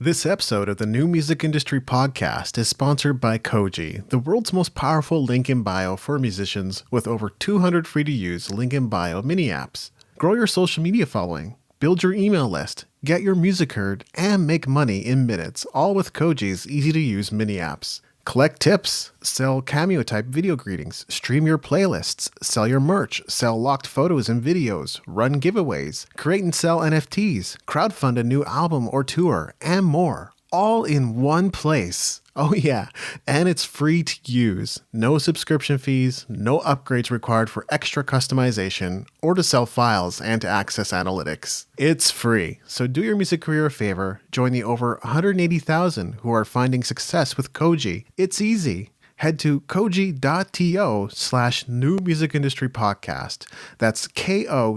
This episode of the New Music Industry Podcast is sponsored by Koji, the world's most powerful link in bio for musicians with over 200 free-to-use link in bio mini apps. Grow your social media following, build your email list, get your music heard, and make money in minutes, all with Koji's easy-to-use mini apps. Collect tips, sell cameo-type video greetings, stream your playlists, sell your merch, sell locked photos and videos, run giveaways, create and sell NFTs, crowdfund a new album or tour, and more. All in one place. Oh yeah, and it's free to use. No subscription fees, no upgrades required for extra customization, or to sell files and to access analytics. It's free, so do your music career a favor. Join the over 180,000 who are finding success with Koji. It's easy. Head to koji.to/New Music Industry Podcast. That's koji.to/New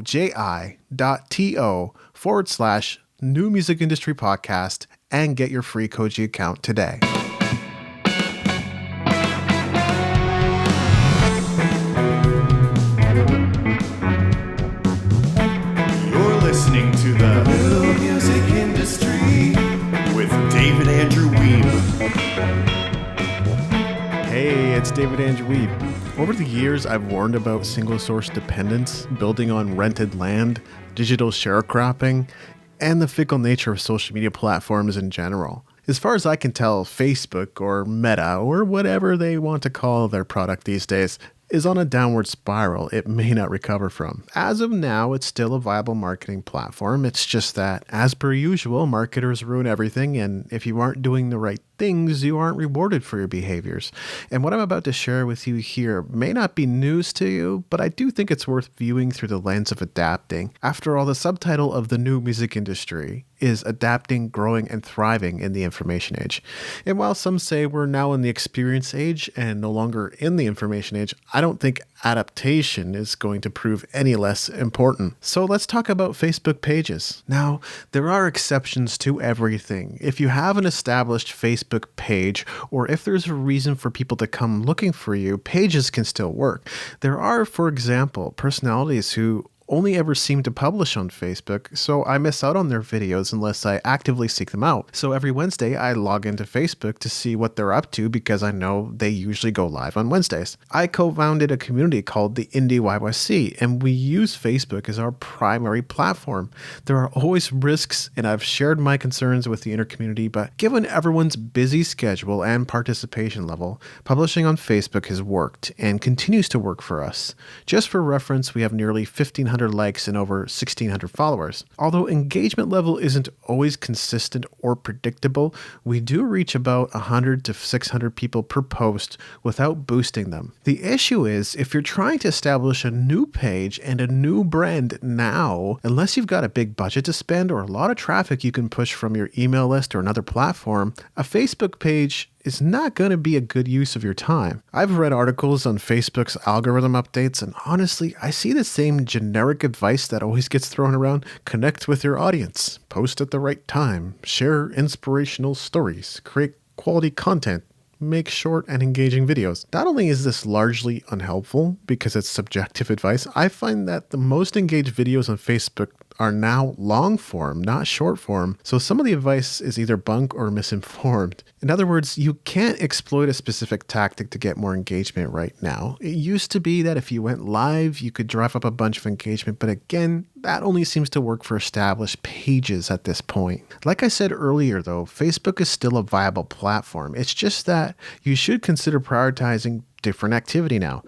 Music Industry Podcast and get your free Koji account today. You're listening to the New Music Industry with David Andrew Wiebe. Hey, it's David Andrew Wiebe. Over the years, I've warned about single source dependence, building on rented land, digital sharecropping, and the fickle nature of social media platforms in general. As far as I can tell, Facebook or Meta or whatever they want to call their product these days is on a downward spiral it may not recover from. As of now, it's still a viable marketing platform. It's just that, as per usual, marketers ruin everything, and if you aren't doing the right things, you aren't rewarded for your behaviors. And what I'm about to share with you here may not be news to you, but I do think it's worth viewing through the lens of adapting. After all, the subtitle of the new music industry is adapting, growing, and thriving in the information age. And while some say we're now in the experience age and no longer in the information age, I don't think adaptation is going to prove any less important. So let's talk about Facebook pages. Now, there are exceptions to everything. If you have an established Facebook page, or if there's a reason for people to come looking for you, pages can still work. There are, for example, personalities who only ever seem to publish on Facebook, so I miss out on their videos unless I actively seek them out. So every Wednesday, I log into Facebook to see what they're up to because I know they usually go live on Wednesdays. I co-founded a community called the Indie YYC, and we use Facebook as our primary platform. There are always risks, and I've shared my concerns with the inner community, but given everyone's busy schedule and participation level, publishing on Facebook has worked and continues to work for us. Just for reference, we have nearly 1,500 likes and over 1,600 followers. Although engagement level isn't always consistent or predictable, we do reach about 100 to 600 people per post without boosting them. The issue is, if you're trying to establish a new page and a new brand now, unless you've got a big budget to spend or a lot of traffic you can push from your email list or another platform, a Facebook page is not going to be a good use of your time. I've read articles on Facebook's algorithm updates, and honestly, I see the same generic advice that always gets thrown around. Connect with your audience, post at the right time, share inspirational stories, create quality content, make short and engaging videos. Not only is this largely unhelpful because it's subjective advice, I find that the most engaged videos on Facebook are now long form, not short form, so some of the advice is either bunk or misinformed. In other words, you can't exploit a specific tactic to get more engagement right now. It used to be that if you went live, you could drive up a bunch of engagement, but again, that only seems to work for established pages at this point. Like I said earlier though, Facebook is still a viable platform. It's just that you should consider prioritizing different activity now.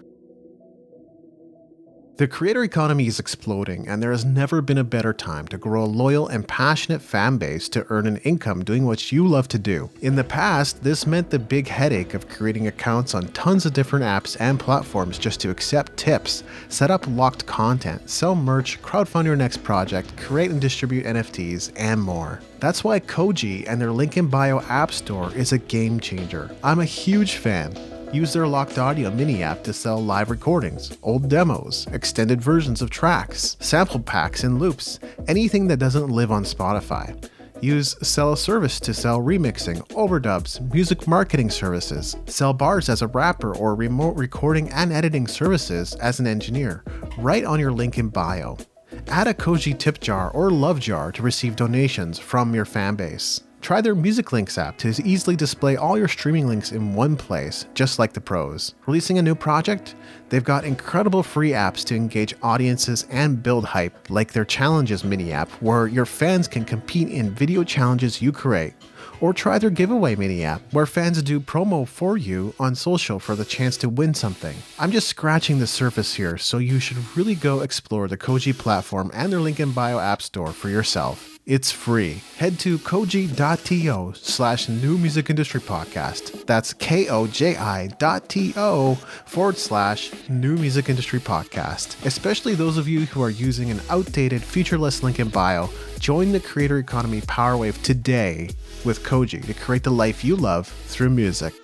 The creator economy is exploding, and there has never been a better time to grow a loyal and passionate fan base to earn an income doing what you love to do. In the past, this meant the big headache of creating accounts on tons of different apps and platforms just to accept tips, set up locked content, sell merch, crowdfund your next project, create and distribute NFTs, and more. That's why Koji and their link in bio app store is a game changer. I'm a huge fan. Use their locked audio mini app to sell live recordings, old demos, extended versions of tracks, sample packs and loops, anything that doesn't live on Spotify. Use Sell a Service to sell remixing, overdubs, music marketing services. Sell bars as a rapper or remote recording and editing services as an engineer, right on your link in bio. Add a Koji tip jar or love jar to receive donations from your fan base. Try their Music Links app to easily display all your streaming links in one place, just like the pros. Releasing a new project? They've got incredible free apps to engage audiences and build hype, like their Challenges mini app, where your fans can compete in video challenges you create. Or try their Giveaway mini app, where fans do promo for you on social for the chance to win something. I'm just scratching the surface here, so you should really go explore the Koji platform and their link in bio app store for yourself. It's free. Head to koji.to/New Music Industry Podcast. That's koji.to/New Music Industry Podcast. Especially those of you who are using an outdated, featureless link in bio, join the creator economy power wave today with Koji to create the life you love through music.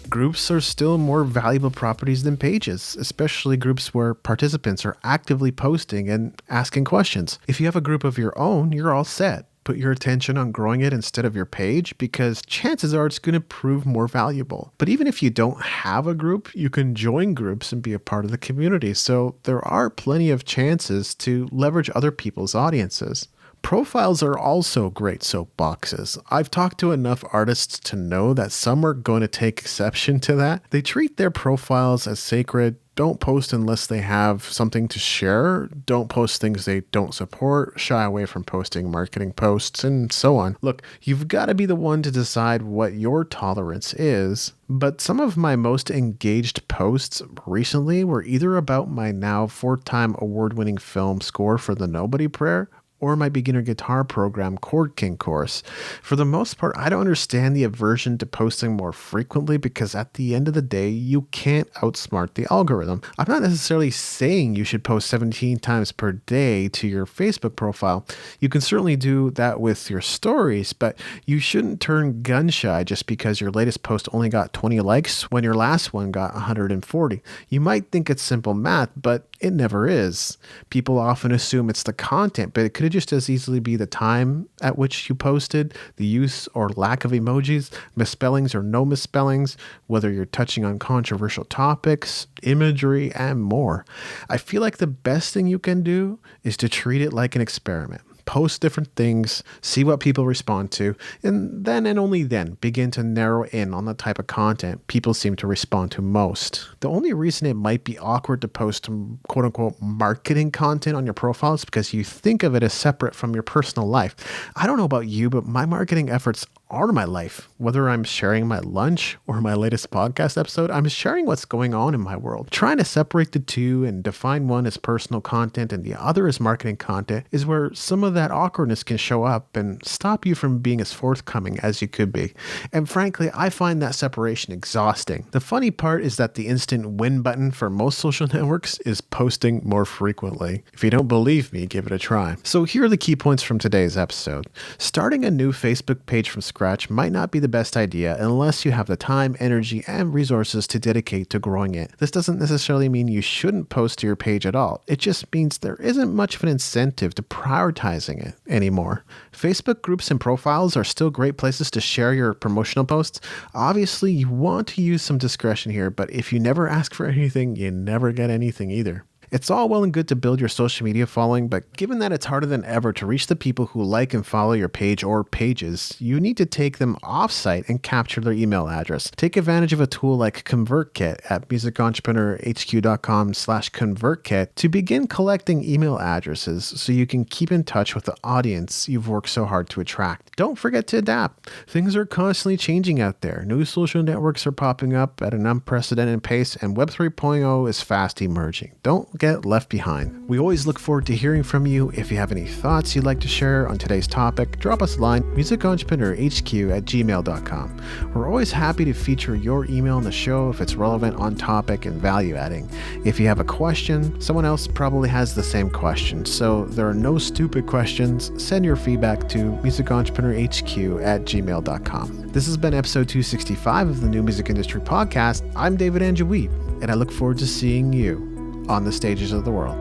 Groups are still more valuable properties than pages, especially groups where participants are actively posting and asking questions. If you have a group of your own, you're all set. Put your attention on growing it instead of your page, because chances are it's going to prove more valuable. But even if you don't have a group, you can join groups and be a part of the community. So there are plenty of chances to leverage other people's audiences. Profiles are also great soapboxes. I've talked to enough artists to know that some are going to take exception to that. They treat their profiles as sacred, don't post unless they have something to share, don't post things they don't support, shy away from posting marketing posts, and so on. Look, you've got to be the one to decide what your tolerance is, but some of my most engaged posts recently were either about my now 4-time award-winning film score for The Nobody Prayer, or my beginner guitar program Chord course. For the most part, I don't understand the aversion to posting more frequently, because at the end of the day, you can't outsmart the algorithm. I'm not necessarily saying you should post 17 times per day to your Facebook profile. You can certainly do that with your stories, but you shouldn't turn gun shy just because your latest post only got 20 likes when your last one got 140. You might think it's simple math, but it never is. People often assume it's the content, but it could just as easily be the time at which you posted, the use or lack of emojis, misspellings or no misspellings, whether you're touching on controversial topics, imagery, and more. I feel like the best thing you can do is to treat it like an experiment. Post different things, see what people respond to, and then and only then begin to narrow in on the type of content people seem to respond to most. The only reason it might be awkward to post quote-unquote marketing content on your profile is because you think of it as separate from your personal life. I don't know about you, but my marketing efforts are my life. Whether I'm sharing my lunch or my latest podcast episode, I'm sharing what's going on in my world. Trying to separate the two and define one as personal content and the other as marketing content is where some of that awkwardness can show up and stop you from being as forthcoming as you could be. And frankly, I find that separation exhausting. The funny part is that the instant win button for most social networks is posting more frequently. If you don't believe me, give it a try. So here are the key points from today's episode. Starting a new Facebook page from scratch might not be the best idea unless you have the time, energy, and resources to dedicate to growing it. This doesn't necessarily mean you shouldn't post to your page at all. It just means there isn't much of an incentive to prioritizing it anymore. Facebook groups and profiles are still great places to share your promotional posts. Obviously, you want to use some discretion here, but if you never ask for anything, you never get anything either. It's all well and good to build your social media following, but given that it's harder than ever to reach the people who like and follow your page or pages, you need to take them off-site and capture their email address. Take advantage of a tool like ConvertKit at musicentrepreneur.hq.com/ConvertKit to begin collecting email addresses so you can keep in touch with the audience you've worked so hard to attract. Don't forget to adapt. Things are constantly changing out there. New social networks are popping up at an unprecedented pace, and Web 3.0 is fast emerging. Don't get left behind. We always look forward to hearing from you. If you have any thoughts you'd like to share on today's topic, drop us a line, musicentrepreneurhq@gmail.com. We're always happy to feature your email in the show if it's relevant, on topic, and value adding. If you have a question, someone else probably has the same question, so there are no stupid questions. Send your feedback to musicentrepreneurhq@gmail.com. This has been episode 265 of the New Music Industry Podcast. I'm David Andrew Wiebe, and I look forward to seeing you on the stages of the world.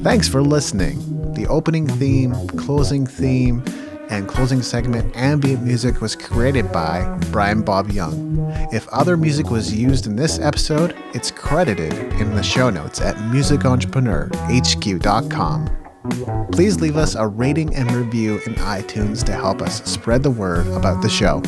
Thanks for listening. The opening theme, closing theme, and closing segment ambient music was created by Brian Bob Young. If other music was used in this episode, it's credited in the show notes at musicentrepreneurhq.com. Please leave us a rating and review in iTunes to help us spread the word about the show.